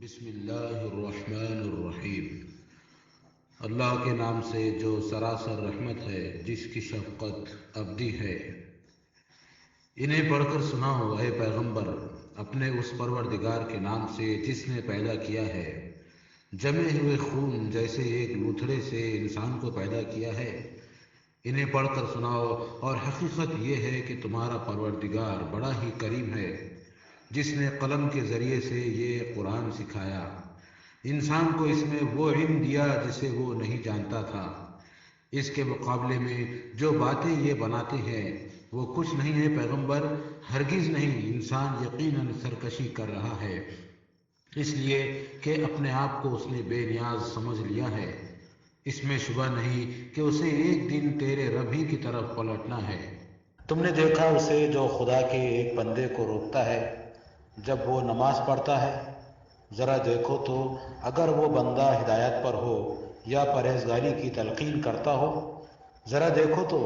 بسم اللہ الرحمن الرحیم۔ اللہ کے نام سے جو سراسر رحمت ہے، جس کی شفقت ابدی ہے۔ انہیں پڑھ کر سناؤ اے پیغمبر اپنے اس پروردگار کے نام سے جس نے پیدا کیا ہے، جمے ہوئے خون جیسے ایک لوتھڑے سے انسان کو پیدا کیا ہے۔ انہیں پڑھ کر سناؤ، اور حقیقت یہ ہے کہ تمہارا پروردگار بڑا ہی کریم ہے، جس نے قلم کے ذریعے سے یہ قرآن سکھایا، انسان کو اس میں وہ علم دیا جسے وہ نہیں جانتا تھا۔ اس کے مقابلے میں جو باتیں یہ بناتے ہیں وہ کچھ نہیں ہے پیغمبر، ہرگز نہیں، انسان یقیناً سرکشی کر رہا ہے، اس لیے کہ اپنے آپ کو اس نے بے نیاز سمجھ لیا ہے۔ اس میں شبہ نہیں کہ اسے ایک دن تیرے رب ہی کی طرف پلٹنا ہے۔ تم نے دیکھا اسے جو خدا کے ایک بندے کو روکتا ہے جب وہ نماز پڑھتا ہے؟ ذرا دیکھو تو اگر وہ بندہ ہدایت پر ہو یا پرہیزگاری کی تلقین کرتا ہو۔ ذرا دیکھو تو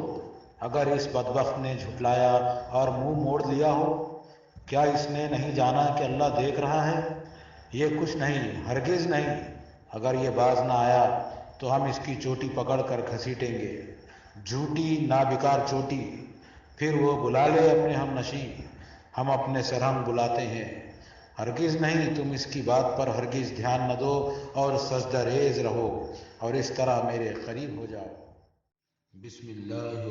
اگر اس بدبخت نے جھٹلایا اور منہ موڑ لیا ہو۔ کیا اس نے نہیں جانا کہ اللہ دیکھ رہا ہے؟ یہ کچھ نہیں، ہرگز نہیں۔ اگر یہ باز نہ آیا تو ہم اس کی چوٹی پکڑ کر گھسیٹیں گے، جھوٹی نابکار چوٹی۔ پھر وہ بلا لے اپنے ہم نشیں، ہم اپنے سرہنگ بلاتے ہیں۔ ہرگز نہیں، تم اس کی بات پر ہرگز دھیان نہ دو اور سجدہ ریز رہو اور اس طرح میرے قریب ہو جاؤ۔ بسم اللہ